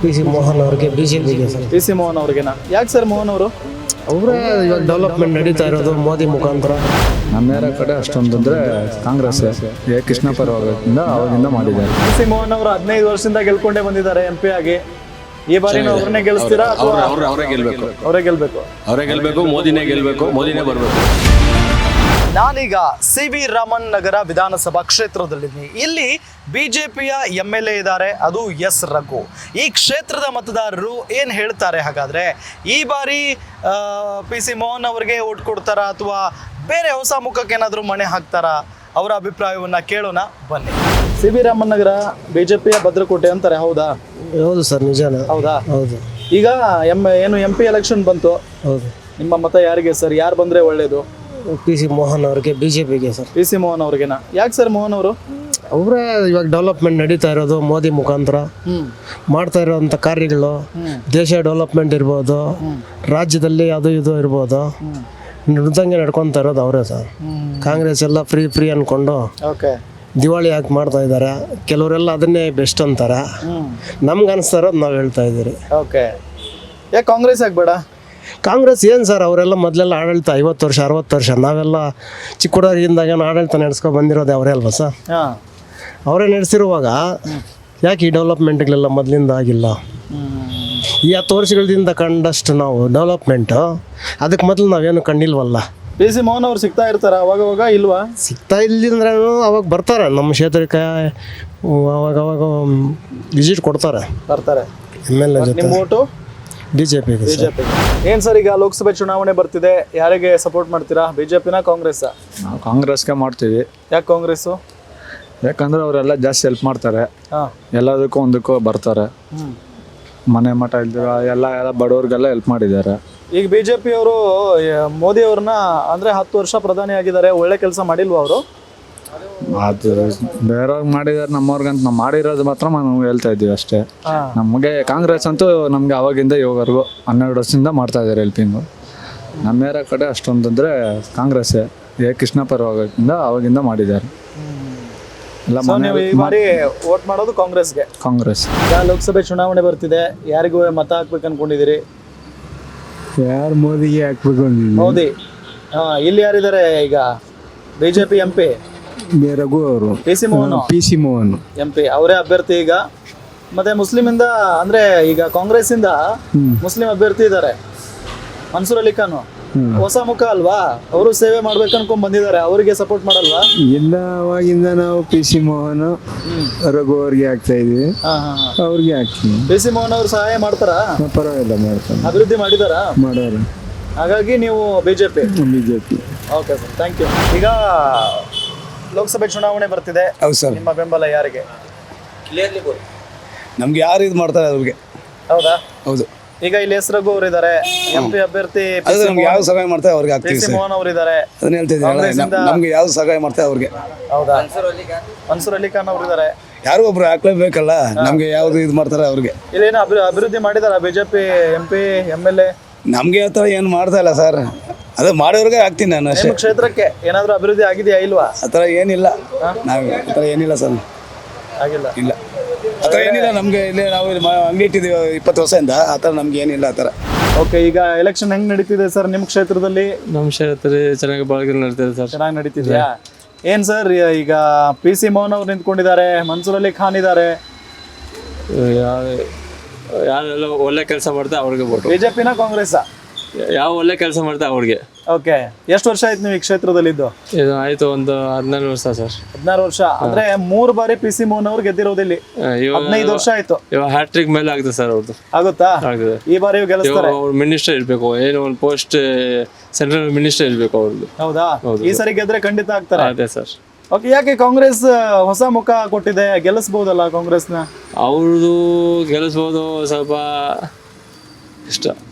P C Mohan ಅವ್ರಿಗೆ ಬಿಜೆಪಿಗೆ sir. P C Mohan ಅವ್ರಿಗೆನಾ? ಯಾಕೆ ಸರ್ ಮೋಹನ್ ಅವರು? ಅವರೇ ಇವಾಗ ಡೆವಲಪ್ಮೆಂಟ್ ನಡೀತಾ ಇರೋದು ಮೋದಿ ಮುಖಾಂತರ. ನಮ್ಮ ಕಡೆ ಅಷ್ಟೊಂದಂದ್ರೆ ಕಾಂಗ್ರೆಸ್ ಎ ಕೃಷ್ಣ ಪರವಾಗಿಂದ ಅವಾಗಿಂದ ಮಾಡಿದ್ದಾರೆ. ಪಿ ಸಿ ಮೋಹನ್ ಅವರು 15 ವರ್ಷದಿಂದ ಗೆಲ್ಕೊಂಡೇ ಬಂದಿದ್ದಾರೆ MP ಆಗಿ. ಈ ಬಾರಿ ಅವ್ರನ್ನೇ ಗೆಲ್ಲಿಸ್ತೀರಾ? ಅವರೇ ಗೆಲ್ಬೇಕು, ಅವರೇ ಗೆಲ್ಬೇಕು, ಅವರೇ ಗೆಲ್ಬೇಕು, ಮೋದಿನೇ ಗೆಲ್ಬೇಕು, ಮೋದಿನೇ ಬರಬೇಕು. ನಾನೀಗ CV ರಾಮನ್ ನಗರ ವಿಧಾನಸಭಾ ಕ್ಷೇತ್ರದಲ್ಲಿದ್ದೀನಿ. ಇಲ್ಲಿ ಬಿಜೆಪಿಯ MLA ಇದ್ದಾರೆ, ಅದು ಎಸ್ ರಘು. ಈ ಕ್ಷೇತ್ರದ ಮತದಾರರು ಏನು ಹೇಳ್ತಾರೆ ಹಾಗಾದರೆ? ಈ ಬಾರಿ ಪಿ ಸಿ ಮೋಹನ್ ಅವರಿಗೆ ಓಟ್ ಕೊಡ್ತಾರಾ ಅಥವಾ ಬೇರೆ ಹೊಸ ಮುಖಕ್ಕೆ ಏನಾದರೂ ಮಣೆ ಹಾಕ್ತಾರಾ? ಅವರ ಅಭಿಪ್ರಾಯವನ್ನು ಕೇಳೋಣ ಬನ್ನಿ. CV ರಾಮನ್ ನಗರ ಬಿಜೆಪಿಯ ಭದ್ರಕೋಟೆ ಅಂತಾರೆ, ಹೌದಾ? ಹೌದು ಸರ್, ನಿಜಾನ. ಹೌದಾ? ಹೌದು. ಈಗ ಏನು MP ಎಲೆಕ್ಷನ್ ಬಂತು, ಹೌದು. ನಿಮ್ಮ ಮತ ಯಾರಿಗೆ ಸರ್? ಯಾರು ಬಂದರೆ ಒಳ್ಳೆಯದು? ಪಿ ಸಿ ಮೋಹನ್ ಅವ್ರಿಗೆ ಬಿಜೆಪಿಗೆ ಸರ್. ಪಿ ಸಿ ಮೋಹನ್ ಅವ್ರಿಗೆನಾ? ಯಾಕೆ ಸರ್ ಮೋಹನ್ ಅವರು? ಅವರೇ ಇವಾಗ ಡೆವಲಪ್ಮೆಂಟ್ ನಡೀತಾ ಇರೋದು ಮೋದಿ ಮುಖಾಂತರ. ಮಾಡ್ತಾ ಇರೋವಂಥ ಕಾರ್ಯಗಳು, ದೇಶ ಡೆವಲಪ್ಮೆಂಟ್ ಇರ್ಬೋದು, ರಾಜ್ಯದಲ್ಲಿ ಅದು ಇದು ಇರ್ಬೋದು, ನುಡ್ದಂಗೆ ನಡ್ಕೊತಾ ಇರೋದು ಅವರೇ ಸರ್. ಕಾಂಗ್ರೆಸ್ ಎಲ್ಲ ಫ್ರೀ ಅಂದ್ಕೊಂಡು ಓಕೆ ದಿವಾಳಿ ಯಾಕೆ ಮಾಡ್ತಾ ಇದ್ದಾರೆ. ಕೆಲವರೆಲ್ಲ ಅದನ್ನೇ ಬೆಸ್ಟ್ ಅಂತಾರೆ. ನಮ್ಗೆ ಅನಿಸ್ತಾ ಇರೋದು ನಾವು ಹೇಳ್ತಾ ಇದ್ದೀರಿ. ಓಕೆ, ಯಾಕೆ ಕಾಂಗ್ರೆಸ್ ಆಗ್ಬೇಡ? ಕಾಂಗ್ರೆಸ್ ಏನು ಸರ್, ಅವರೆಲ್ಲ ಮೊದಲೆಲ್ಲ ಆಡಳಿತ 50 ವರ್ಷ 60 ವರ್ಷ, ನಾವೆಲ್ಲ ಚಿಕ್ಕ ಹುಡುಗರಿಂದಾಗ ಆಡಳಿತ ನಡೆಸ್ಕೊಂಡು ಬಂದಿರೋದೇ ಅವರೇ ಅಲ್ವಾ ಸರ್? ಹಾಂ, ಅವರೇ ನಡೆಸಿರುವಾಗ ಯಾಕೆ ಈ ಡೆವಲಪ್ಮೆಂಟ್ಗಳೆಲ್ಲ ಮೊದಲಿಂದ ಆಗಿಲ್ಲ? ಈ 10 ವರ್ಷಗಳಿಂದ ಕಂಡಷ್ಟು ನಾವು ಡೆವಲಪ್ಮೆಂಟು ಅದಕ್ಕೆ ಮೊದಲು ನಾವೇನು ಕಂಡಿಲ್ವಲ್ಲ. ಪಿ ಸಿ ಮೋಹನ್ ಅವ್ರು ಸಿಗ್ತಾ ಇರ್ತಾರ ಅವಾಗ ಇಲ್ವಾ? ಸಿಗ್ತಾ ಇಲ್ಲಿಂದ್ರೆ ಅವಾಗ ಬರ್ತಾರೆ ನಮ್ಮ ಕ್ಷೇತ್ರಕ್ಕೆ, ಅವಾಗ ವಿಸಿಟ್ ಕೊಡ್ತಾರೆ, ಬರ್ತಾರೆ. MLA ಜೊತೆ. ನಿಮ್ಮ ಓಟು ಬಿಜೆಪಿಗೆ. ಏನು ಸರ್, ಈಗ ಲೋಕಸಭೆ ಚುನಾವಣೆ ಬರ್ತಿದೆ, ಯಾರಿಗೆ ಸಪೋರ್ಟ್ ಮಾಡ್ತೀರಾ? ಬಿಜೆಪಿನ ಕಾಂಗ್ರೆಸ್? ನಾವು ಕಾಂಗ್ರೆಸ್ಗೆ ಮಾಡ್ತೀವಿ. ಯಾಕೆ ಕಾಂಗ್ರೆಸ್ಸು? ಯಾಕಂದ್ರೆ ಅವರೆಲ್ಲ ಜಾಸ್ತಿ ಹೆಲ್ಪ್ ಮಾಡ್ತಾರೆ, ಹಾಂ, ಎಲ್ಲದಕ್ಕೂ ಒಂದಕ್ಕೂ ಬರ್ತಾರೆ. ಮನೆ ಮಠ ಇಲ್ದಿರ ಎಲ್ಲ ಬಡವ್ರಿಗೆಲ್ಲ ಹೆಲ್ಪ್ ಮಾಡಿದ್ದಾರೆ. ಈಗ ಬಿಜೆಪಿ ಅವರು ಮೋದಿ ಅವ್ರನ್ನ ಅಂದರೆ 10 ವರ್ಷ ಪ್ರಧಾನಿ ಆಗಿದ್ದಾರೆ, ಒಳ್ಳೆ ಕೆಲಸ ಮಾಡಿಲ್ವಾ ಅವರು? ಅದು ಬೇರೆಯವ್ರಿಗೆ ಮಾಡಿದಾರೆ, ನಮ್ಮವ್ರಿಗಂತ ನಾವು ಮಾಡಿರೋದು ಮಾತ್ರ ನಾವು ಹೇಳ್ತಾ ಇದ್ದೀವಿ ಅಷ್ಟೇ. ನಮಗೆ ಕಾಂಗ್ರೆಸ್ ಅಂತೂ ನಮಗೆ ಅವಾಗಿಂದ ಇವಾಗವರೆಗೂ 12 ವರ್ಷದಿಂದ ಮಾಡ್ತಾ ಇದ್ದಾರೆ ಹೆಲ್ಪಿಂಗು. ನಮ್ಮ ಕಡೆ ಅಷ್ಟೊಂದಂದ್ರೆ ಕಾಂಗ್ರೆಸ್ ಎ ಕೃಷ್ಣ ಪರವಾಗಿಂದ ಅವಾಗಿಂದ ಮಾಡಿದ್ದಾರೆ. ಎಲ್ಲ ನೀವು ಈ ಬಾರಿ ವೋಟ್ ಮಾಡೋದು ಕಾಂಗ್ರೆಸ್ಗೆ? ಕಾಂಗ್ರೆಸ್. ಈಗ ಲೋಕಸಭೆ ಚುನಾವಣೆ ಬರ್ತಿದೆ, ಯಾರಿಗೂ ಮತ ಹಾಕ್ಬೇಕು ಅನ್ಕೊಂಡಿದ್ದೀರಿ? ಯಾರು ಮೋದಿಗೆ ಹಾಕ್ಬೇಕು ಅಂದಿದ್ದೀವಿ. ಮೋದಿ. ಇಲ್ಲಿ ಯಾರಿದ್ದಾರೆ ಈಗ? ಬಿಜೆಪಿ MP ರಘು ಅವರು. ಪಿ ಸಿ ಮೋಹನ್ MP ಅವರೇ ಅಭ್ಯರ್ಥಿ ಈಗ. ಮತ್ತೆ ಮುಸ್ಲಿಮಿಂದ ಅಂದ್ರೆ ಈಗ ಕಾಂಗ್ರೆಸ್ ಇಂದ ಮುಸ್ಲಿಂ ಅಭ್ಯರ್ಥಿ ಇದ್ದಾರೆ, ಮನ್ಸೂರ್ ಅಲಿ ಖಾನ್. ಹೊಸ ಮುಖ ಅಲ್ವಾ, ಅವರು ಸೇವೆ ಮಾಡ್ಬೇಕು ಅನ್ಕೊಂಡ್ ಬಂದಿದ್ದಾರೆ, ಅವರಿಗೆ ಸಪೋರ್ಟ್ ಮಾಡಲ್ವಾ? ಎಲ್ಲ ಅವಾಗಿಂದ ನಾವು ಪಿ ಸಿ ಮೋಹನ್ ರಘು ಅವ್ರಿಗೆ ಆಗ್ತಾ ಇದೀವಿ, ಅವ್ರಿಗೆ ಹಾಕ್ತೀವಿ. ಪಿ ಸಿ ಮೋಹನ್ ಅವ್ರು ಸಹಾಯ ಮಾಡ್ತಾರಾ? ಪರವಾಗಿಲ್ಲ, ಮಾಡ್ತಾರೆ, ಅಭಿವೃದ್ಧಿ ಮಾಡಿದಾರಾ? ಮಾಡೋರು. ಹಾಗಾಗಿ ನೀವು BJP? Okay sir, thank you. ಈಗ ಲೋಕಸಭೆ ಚುನಾವಣೆ ಬರ್ತಿದೆ, ಹೌದು ಸರ್. ನಿಮ್ಮ ಬೆಂಬಲ ಯಾರಿಗೆ? ನಮ್ಗೆ ಯಾರು ಇದು ಮಾಡ್ತಾರೆ ಅವ್ರಿಗೆ. ಹೌದಾ? ಹೌದು. ಈಗ ಇಲ್ಲಿ ಎಸ್ ರಘು ಅವರು ಇದ್ದಾರೆ, MP ಅಭ್ಯರ್ಥಿ. ಅದು ನಮ್ಗೆ ಯಾವ ಸಹಾಯ ಮಾಡ್ತಾರೆ ಅವ್ರಿಗೆ ಪಿ ಆಗ್ತೀವಿ ಸಿ ಸರ್. ಮೋಹನ್ ಅವರು ಇದ್ದಾರೆ. ಅದನ್ನ ಹೇಳ್ತಿದ್ದೀನಿ, ನಮ್ಗೆ ಯಾವ ಸಹಾಯ ಮಾಡ್ತಾರೆ ಅವ್ರಿಗೆ. ಹೌದಾ? ಮನ್ಸೂರ್ ಅಲಿ ಖಾನ್ ಅವರು ಇದ್ದಾರೆ. ಯಾರು ಒಬ್ರು ಹಾಕ್ಲೇಬೇಕಲ್ಲ, ನಮ್ಗೆ ಯಾವ್ದು ಇದು ಮಾಡ್ತಾರೆ ಅವ್ರಿಗೆ. ಇಲ್ಲೇನು ಅಭಿವೃದ್ಧಿ ಮಾಡಿದಾರ ಬಿಜೆಪಿ MP MLA? ನಮ್ಗೆ ಆ ಥರ ಏನು ಮಾಡ್ತಾ ಇಲ್ಲ ಸರ್, ಅದು ಮಾಡೋರ್ಗೆ ಹಾಕ್ತೀನಿ ನಾನು ಅಷ್ಟೇ. ನಿಮ್ಮ ಕ್ಷೇತ್ರಕ್ಕೆ ಏನಾದರೂ ಅಭಿವೃದ್ಧಿ ಆಗಿದೆಯಾ ಇಲ್ವಾ? ಆ ಥರ ಏನಿಲ್ಲ, ನಾವು ಆ ಥರ ಏನಿಲ್ಲ ಸರ್, ಆಗಿಲ್ಲ. ಇಲ್ಲ ಆ ಥರ ಏನಿಲ್ಲ ನಮಗೆ. ಇಲ್ಲಿ ನಾವು ಅಂಗಡಿ ಇಟ್ಟಿದ್ದೀವಿ 20 ವರ್ಷದಿಂದ, ಆ ಥರ ನಮ್ಗೆ ಏನಿಲ್ಲ ಆ ಥರ. ಓಕೆ, ಈಗ ಎಲೆಕ್ಷನ್ ಹೆಂಗ್ ನಡೀತಿದೆ ಸರ್ ನಿಮ್ಮ ಕ್ಷೇತ್ರದಲ್ಲಿ? ನಮ್ಮ ಕ್ಷೇತ್ರದಲ್ಲಿ ಚೆನ್ನಾಗಿ ಬಾಳ್ಗೆ ನಡೀತಿದೆ ಸರ್. ಚೆನ್ನಾಗಿ ನಡೀತಿದ್ಯಾ? ಏನ್ ಸರ್, ಈಗ ಪಿ ಸಿ ಮೋಹನ್ ಅವ್ರು ನಿಂತ್ಕೊಂಡಿದ್ದಾರೆ, ಮನ್ಸೂರ್ ಅಲಿ ಖಾನ್ ಇದ್ದಾರೆ. ಯಾರೆಲ್ಲ ಒಳ್ಳೆ ಕೆಲಸ ಮಾಡ್ತಾ ಅವ್ರಿಗೆ ಬೇಕು. ಬಿಜೆಪಿನ ಕಾಂಗ್ರೆಸ್? ಯಾವ ಒಳ್ಳೆ ಕೆಲಸ ಮಾಡ್ತಾ ಅವ್ರಿಗೆ. ಓಕೆ, ಎಷ್ಟು ವರ್ಷ ಆಯ್ತು ನೀವು ಈ ಕ್ಷೇತ್ರದಲ್ಲಿ ಇದ್ದು? ಇದು ಆಯ್ತು ಒಂದು 14 ವರ್ಷ ಸರ್. 14 ವರ್ಷ ಅಂದ್ರೆ 3 ಬಾರಿ ಪಿ ಸಿ ಮೋಹನ್ ಅವ್ರು ಗೆದ್ದಿರೋದಿಲ್ಲಿ. 15 ವರ್ಷ ಆಯ್ತು. ಇವಾಗ ಹ್ಯಾಟ್ರಿಕ್ ಮೇಲೆ ಆಗ್ತದೆ ಸರ್ ಅವ್ರದ್ದು. ಆಗುತ್ತಾ? ಆಗ್ತದೆ. ಈ ಬಾರಿ ಗೆಲ್ಲಿಸ್ತಾರೆ. ಅವ್ರು ಮಿನಿಸ್ಟರ್ ಇರ್ಬೇಕು, ಏನೋ ಒಂದು ಪೋಸ್ಟ್ ಸೆಂಟ್ರಲ್ ಮಿನಿಸ್ಟರ್ ಇರ್ಬೇಕು ಅವ್ರದ್ದು. ಹೌದಾ? ಈ ಸರಿ ಗೆದ್ರೆ ಖಂಡಿತ ಆಗ್ತಾರೆ. ಅದೇ ಸರ್. ಓಕೆ, ಯಾಕೆ ಕಾಂಗ್ರೆಸ್ ಹೊಸ ಮುಖ ಕೊಟ್ಟಿದೆ, ಗೆಲ್ಲಿಸಬಹುದಲ್ಲ ಕಾಂಗ್ರೆಸ್ನ? ಅವ್ರದ್ದು ಗೆಲ್ಲಿಸ್ಬೋದು ಸ್ವಲ್ಪ ಇಷ್ಟ.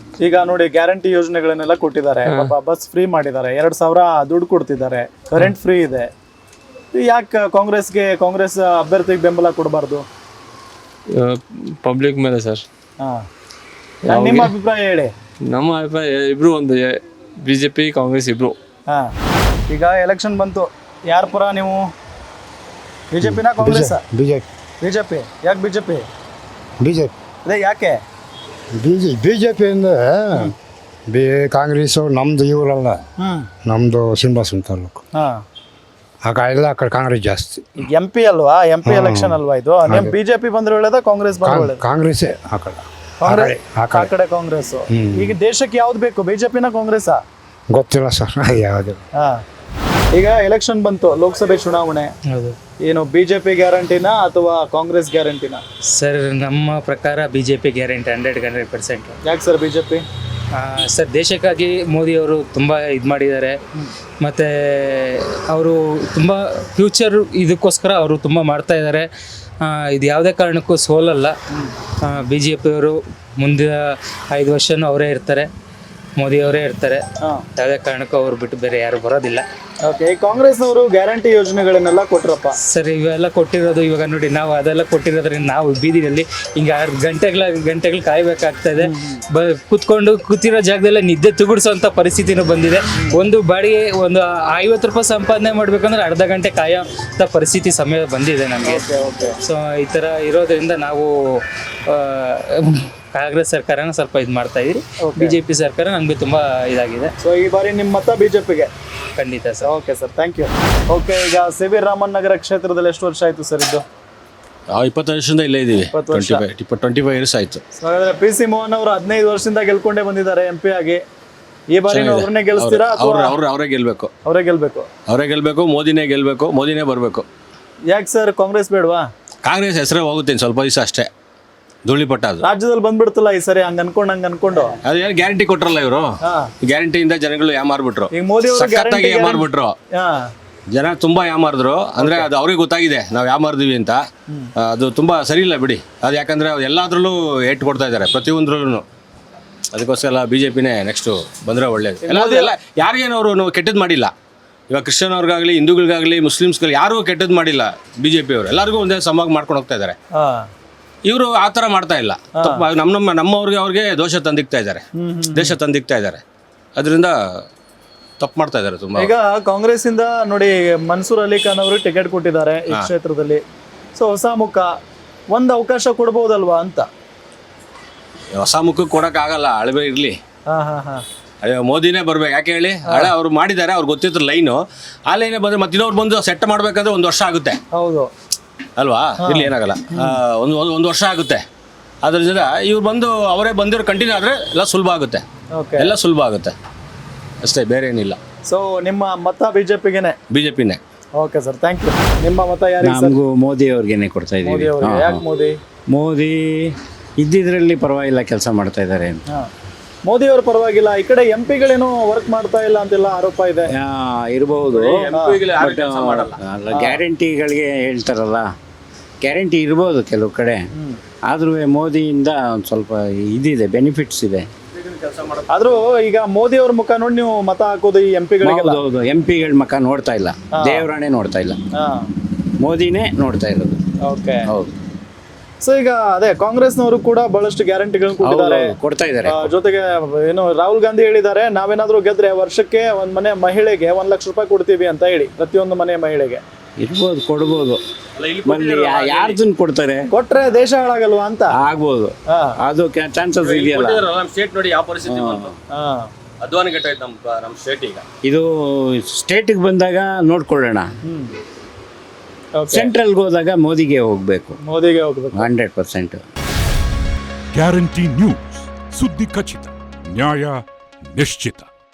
ಈಗ ನೋಡಿ, ಗ್ಯಾರಂಟಿ ಯೋಜನೆಗಳನ್ನೆಲ್ಲ ಕೊಟ್ಟಿದ್ದಾರೆ, ಬಸ್ ಫ್ರೀ ಮಾಡಿದ್ದಾರೆ, 2000 ದುಡ್ಡು ಕೊಡ್ತಿದ್ದಾರೆ, ಕರೆಂಟ್ ಫ್ರೀ ಇದೆ. ಯಾಕೆ ಕಾಂಗ್ರೆಸ್ ಅಭ್ಯರ್ಥಿಗೆ ಬೆಂಬಲ ಕೊಡಬಾರ್ದು? ಪಬ್ಲಿಕ್ ಮೇಲೆ ಸರ್. ನಿಮ್ಮ ಅಭಿಪ್ರಾಯ ಹೇಳಿ. ನಮ್ಮ ಅಭಿಪ್ರಾಯ ಇಬ್ರು ಒಂದು, ಬಿಜೆಪಿ ಕಾಂಗ್ರೆಸ್ ಇಬ್ರು. ಈಗ ಎಲೆಕ್ಷನ್ ಬಂತು, ಯಾರ ಪರ ನೀವು? ಬಿಜೆಪಿನ ಕಾಂಗ್ರೆಸ್? ಬಿಜೆಪಿ. ಬಿಜೆಪಿ. ಯಾಕೆ ಬಿಜೆಪಿ? ಅದೇ ಯಾಕೆ? ಬಿ ಜೆ ಪಿಯಿಂದ ಕಾಂಗ್ರೆಸ್ಸು ನಮ್ಮದು ಇವರಲ್ಲ, ನಮ್ಮದು ಶ್ರೀನಿವಾಸಪುರ ತಾಲೂಕು. ಹಾಂ, ಎಲ್ಲ ಆ ಕಡೆ ಕಾಂಗ್ರೆಸ್ ಜಾಸ್ತಿ. ಈಗ MP ಅಲ್ವಾ, MP ಎಲೆಕ್ಷನ್ ಅಲ್ವಾ ಇದು? ನಿಮ್ BJP ಬಂದ್ರೆ ಒಳ್ಳೇದ, ಕಾಂಗ್ರೆಸ್ ಬಂದ್ರೆ ಒಳ್ಳೇದ? ಕಾಂಗ್ರೆಸ್ಸೇ ಆ ಕಡೆ, ಕಾಂಗ್ರೆಸ್ ಆ ಆ ಕಡೆ ಕಡೆ ಕಾಂಗ್ರೆಸ್. ಈಗ ದೇಶಕ್ಕೆ ಯಾವ್ದು ಬೇಕು, BJPನ ಕಾಂಗ್ರೆಸ್ಸಾ? ಗೊತ್ತಿಲ್ಲ ಸರ್ ಯಾವುದು. ಹಾ, ಈಗ ಎಲೆಕ್ಷನ್ ಬಂತು, ಲೋಕಸಭೆ ಚುನಾವಣೆ. ಏನು BJP ಗ್ಯಾರಂಟಿನಾ ಅಥವಾ ಕಾಂಗ್ರೆಸ್ ಗ್ಯಾರಂಟಿನಾ? ಸರ್ ನಮ್ಮ ಪ್ರಕಾರ BJP ಗ್ಯಾರಂಟಿ 100%. ಯಾಕೆ ಸರ್ BJP? ಸರ್ ದೇಶಕ್ಕಾಗಿ ಮೋದಿಯವರು ತುಂಬ ಇದು ಮಾಡಿದ್ದಾರೆ, ಮತ್ತು ಅವರು ತುಂಬ ಫ್ಯೂಚರ್ ಇದಕ್ಕೋಸ್ಕರ ಅವರು ತುಂಬ ಮಾಡ್ತಾ ಇದ್ದಾರೆ. ಇದು ಯಾವುದೇ ಕಾರಣಕ್ಕೂ ಸೋಲಲ್ಲ. BJPಯವರು ಮುಂದಿನ 5 ವರ್ಷನೂ ಅವರೇ ಇರ್ತಾರೆ, ಮೋದಿಯವರೇ ಇರ್ತಾರೆ. ಯಾವುದೇ ಕಾರಣಕ್ಕೂ ಅವ್ರು ಬಿಟ್ಟು ಬೇರೆ ಯಾರು ಬರೋದಿಲ್ಲ. ಓಕೆ, ಈ ಕಾಂಗ್ರೆಸ್ನವರು ಗ್ಯಾರಂಟಿ ಯೋಜನೆಗಳನ್ನೆಲ್ಲ ಕೊಟ್ರಪ್ಪ. ಸರ್ ಇವೆಲ್ಲ ಕೊಟ್ಟಿರೋದು, ಇವಾಗ ನೋಡಿ ನಾವು ಅದೆಲ್ಲ ಕೊಟ್ಟಿರೋದ್ರಿಂದ ನಾವು ಬೀದಿನಲ್ಲಿ ಹಿಂಗೆ 6 ಗಂಟೆಗಳು ಕಾಯಬೇಕಾಗ್ತಾ ಇದೆ. ಕೂತಿರೋ ಜಾಗದಲ್ಲೇ ನಿದ್ದೆ ತುಗುಡ್ಸೋಂಥ ಪರಿಸ್ಥಿತಿನೂ ಬಂದಿದೆ. ಒಂದು ಬಾಡಿಗೆ ಒಂದು 50 ರೂಪಾಯಿ ಸಂಪಾದನೆ ಮಾಡಬೇಕಂದ್ರೆ ಅರ್ಧ ಗಂಟೆ ಕಾಯೋಂಥ ಪರಿಸ್ಥಿತಿ ಸಮಯ ಬಂದಿದೆ ನಮಗೆ. ಸೊ ಈ ಥರ ಇರೋದ್ರಿಂದ ನಾವು ಕಾಂಗ್ರೆಸ್ ಸರ್ಕಾರನ ಸ್ವಲ್ಪ ಇದು ಮಾಡ್ತಾ ಇದ್ರಿ. BJP ಸರ್ಕಾರ ನಮಗೆ ತುಂಬ ಇದಾಗಿದೆ. ಸೊ ಈ ಬಾರಿ ನಿಮ್ಮ ಮತ BJPಗೆ? ಖಂಡಿತ sir. Okay sir, thank you. Okay, ಈಗ ಸಿ.ವಿ. ರಾಮನ್ ನಗರ ಕ್ಷೇತ್ರದಲ್ಲಿ ಎಷ್ಟು ವರ್ಷ ಆಯಿತು ಸರ್ ಇದ್ದು? 20 ವರ್ಷದಿಂದ ಇಲ್ಲೇ ಇದ್ದೀವಿ. 25 ಇಯರ್ಸ್ ಆಯಿತು. ಹಾಗಾದ್ರೆ PC ಮೋಹನ್ ಅವರು 15 ವರ್ಷದಿಂದ ಗೆಲ್ಕೊಂಡೇ ಬಂದಿದ್ದಾರೆ MP ಆಗಿ. ಈ ಬಾರಿ ಅವ್ರನ್ನೇ ಗೆಲ್ಲಿಸ್ತೀರಾ? ಅವರೇ ಗೆಲ್ಬೇಕು. ಅವರೇ ಗೆಲ್ಬೇಕು. ಅವರೇ ಗೆಲ್ಬೇಕು, ಮೋದಿನೇ ಗೆಲ್ಬೇಕು, ಮೋದಿನೇ ಬರಬೇಕು. ಯಾಕೆ ಸರ್ ಕಾಂಗ್ರೆಸ್ ಬೇಡವಾ? ಕಾಂಗ್ರೆಸ್ ಹೆಸರೇ ಹೋಗುತ್ತೆ ಸ್ವಲ್ಪ ದಿವಸ ಅಷ್ಟೇ, ಧೂಳಿಪಟ. ಅದು ರಾಜ್ಯದಲ್ಲಿ ಬಂದ್ಬಿಡ್ತಲ್ಲ ಈ ಸರಿ, ಹಂಗ ಅನ್ಕೊಂಡು ಅದು ಏನು ಗ್ಯಾರಂಟಿ ಕೊಟ್ರಲ್ಲ ಇವರು, ಗ್ಯಾರಂಟಿಯಿಂದ ಜನಗಳು ಯಾಮಾರ್ಬಿಟ್ರು, ಈಗ ಮೋದಿ ಅವರು ಸಖತ್ತಾಗಿ ಯಾಮಾರ್ಬಿಟ್ರು. ಜನ ತುಂಬಾ ಯಾಮಾರಿದ್ರು. ಅಂದ್ರೆ ಅದು ಅವ್ರಿಗೆ ಗೊತ್ತಾಗಿದೆ ನಾವು ಯಾಮಾರ್ದಿವಿ ಅಂತ. ಅದು ತುಂಬಾ ಸರಿ ಇಲ್ಲ ಬಿಡಿ. ಅದು ಯಾಕಂದ್ರೆ ಅವ್ರು ಎಲ್ಲಾದ್ರಲ್ಲೂ ಏಟ್ ಕೊಡ್ತಾ ಇದ್ದಾರೆ, ಪ್ರತಿಯೊಂದ್ರಲ್ಲೂ. ಅದಕ್ಕೋಸ್ಕರ BJPನೇ ನೆಕ್ಸ್ಟ್ ಬಂದ್ರೆ ಒಳ್ಳೇದು. ಎಲ್ಲ ಯಾರಿಗೇನು ಅವರು ಕೆಟ್ಟದ್ದು ಮಾಡಿಲ್ಲ. ಇವಾಗ ಕ್ರಿಶ್ಚಿಯನ್ ಅವ್ರಿಗಾಗಲಿ, ಹಿಂದೂಗಳಿಗಾಗಲಿ, ಮುಸ್ಲಿಮ್ಸ್ಗಳಿಗೆ ಯಾರಿಗೂ ಕೆಟ್ಟದ್ದು ಮಾಡಿಲ್ಲ. BJP ಅವರು ಎಲ್ಲರಿಗೂ ಒಂದೇ ಸಮಾಗಿ ಮಾಡ್ಕೊಂಡು ಹೋಗ್ತಾ ಇದ್ದಾರೆ. ಇವರು ಆ ಥರ ಮಾಡ್ತಾ ಇಲ್ಲ. ನಮ್ಮವ್ರಿಗೆ ಅವ್ರಿಗೆ ದೋಷ ತಂದಿಕ್ತಾ ಇದ್ದಾರೆ, ದೇಶ ತಂದಿಕ್ತಾ ಇದ್ದಾರೆ. ಅದರಿಂದ ತಪ್ಪು ಮಾಡ್ತಾ ಇದ್ದಾರೆ ತುಂಬ. ಈಗ ಕಾಂಗ್ರೆಸ್ ಇಂದ ನೋಡಿ ಮನ್ಸೂರ್ ಅಲಿ ಖಾನ್ ಅವರು ಟಿಕೆಟ್ ಕೊಟ್ಟಿದ್ದಾರೆ ಈ ಕ್ಷೇತ್ರದಲ್ಲಿ. ಸೊ ಹೊಸ ಮುಖ, ಒಂದು ಅವಕಾಶ ಕೊಡ್ಬೋದಲ್ವಾ ಅಂತ. ಹೊಸ ಮುಖಕ್ಕೆ ಕೊಡೋಕ್ಕಾಗಲ್ಲ, ಹಳಬೆ ಇರಲಿ. ಅಯ್ಯೋ ಮೋದಿನೇ ಬರ್ಬೇಕು. ಯಾಕೆ ಹೇಳಿ, ಹಳೆ ಅವ್ರು ಮಾಡಿದ್ದಾರೆ, ಅವ್ರಿಗೆ ಗೊತ್ತಿತ್ತು ಲೈನು. ಆ ಲೈನೇ ಬಂದರೆ ಮತ್ತೆ ಇನ್ನೊಬ್ರು ಬಂದು ಸೆಟ್ ಮಾಡಬೇಕಾದ್ರೆ 1 ವರ್ಷ ಆಗುತ್ತೆ. ಹೌದು ಅಲ್ವಾ? ಇಲ್ಲಿ ಏನಾಗಲ್ಲ, ಒಂದು ವರ್ಷ ಆಗುತ್ತೆ. ಅದರಿಂದ ಇವ್ರು ಬಂದು ಅವರೇ ಬಂದಿರೋ ಕಂಟಿನ್ಯೂ ಆದರೆ ಎಲ್ಲ ಸುಲಭ ಆಗುತ್ತೆ. ಎಲ್ಲ ಸುಲಭ ಆಗುತ್ತೆ ಅಷ್ಟೇ, ಬೇರೆ ಏನಿಲ್ಲ. ಸೊ ನಿಮ್ಮ ಮತ BJPಗೆನೆ? BJPನೇ. Okay sir, thank you. ನಿಮ್ಮ ಮತ ಯಾರಿಗೆ? ನಮಗೂ ಮೋದಿ ಅವ್ರಿಗೇನೆ ಕೊಡ್ತಾ ಇದ್ದೀವಿ. ಯಾಕೆ ಮೋದಿ? ಮೋದಿ ಇದ್ದಿದ್ರಲ್ಲಿ ಪರವಾಗಿಲ್ಲ, ಕೆಲಸ ಮಾಡ್ತಾ ಇದ್ದಾರೆ. ಮೋದಿ ಅವರು ಪರವಾಗಿಲ್ಲ, ಈ ಕಡೆ MP ಗಳೇನೋ ವರ್ಕ್ ಮಾಡ್ತಾ ಇಲ್ಲ ಅಂತೆಲ್ಲ ಆರೋಪ ಇದೆ. ಇರಬಹುದು, ಗ್ಯಾರಂಟಿಗಳಿಗೆ ಹೇಳ್ತಾರಲ್ಲ, ಗ್ಯಾರಂಟಿ ಇರ್ಬೋದು ಕೆಲವು ಕಡೆ. ಆದ್ರೂ ಮೋದಿಯಿಂದ ಒಂದು ಸ್ವಲ್ಪ ಇದಿದೆ, ಬೆನಿಫಿಟ್ಸ್ ಇದೆ. ಆದ್ರೂ ಈಗ ಮೋದಿ ಅವ್ರ ಮುಖ ನೋಡಿ ನೀವು ಮತ ಹಾಕೋದು ಈ MP ಗಳಿಗೆ? ಹೌದು, MP ಗಳ ಮುಖ ನೋಡ್ತಾ ಇಲ್ಲ, ದೇವರಾಣೆ ನೋಡ್ತಾ ಇಲ್ಲ, ಮೋದಿನೇ ನೋಡ್ತಾ ಇರೋದು. ಓಕೆ, ಹೌದು. ಸೊ ಈಗ ಅದೇ ಕಾಂಗ್ರೆಸ್ನವರು ಕೂಡ ಬಹಳಷ್ಟು ಗ್ಯಾರಂಟಿಗಳನ್ನು ಕೊಡ್ತಾ ಇದ್ದಾರೆ. ಜೊತೆಗೆ ಏನು ರಾಹುಲ್ ಗಾಂಧಿ ಹೇಳಿದ್ದಾರೆ, ನಾವೇನಾದ್ರೂ ಗೆದ್ರೆ ವರ್ಷಕ್ಕೆ ಒಂದ್ ಮನೆ ಮಹಿಳೆಗೆ 1 ಲಕ್ಷ ರೂಪಾಯಿ ಕೊಡ್ತೀವಿ ಅಂತ ಹೇಳಿ, ಪ್ರತಿಯೊಂದು ಮನೆ ಮಹಿಳೆಗೆ. ಇರ್ಬೋದು, ಕೊಡ್ಬೋದು. ಯಾರ್ದನ್ ಕೊಡ್ತಾರೆ? ಕೊಟ್ರೆ ದೇಶ ಹಾಳಾಗಲ್ವಾ ಅಂತ? ಆಗ್ಬೋದು, ಅದು ಚಾನ್ಸಸ್ ಇದೆಯಲ್ಲ. ನಮ್ಮ ಸ್ಟೇಟ್ ನೋಡಿ ಯಾವ ಪರಿಸ್ಥಿತಿ ಬಂತು, ಅಧ್ವಾನ ಕೆಟ್ಟೋಯ್ತು ನಮ್ಮ ಸ್ಟೇಟ್. ಈಗ ಇದು ಸ್ಟೇಟಿಗೆ ಬಂದಾಗ ನೋಡ್ಕೊಳ್ಳೋಣ. ಸೆಂಟ್ರಲ್ಗೆ ಹೋದಾಗ ಮೋದಿಗೆ ಹೋಗ್ಬೇಕು. 100%. ಗ್ಯಾರಂಟಿ ನ್ಯೂಸ್, ಸುದ್ದಿ ಖಚಿತ, ನ್ಯಾಯ ನಿಶ್ಚಿತ.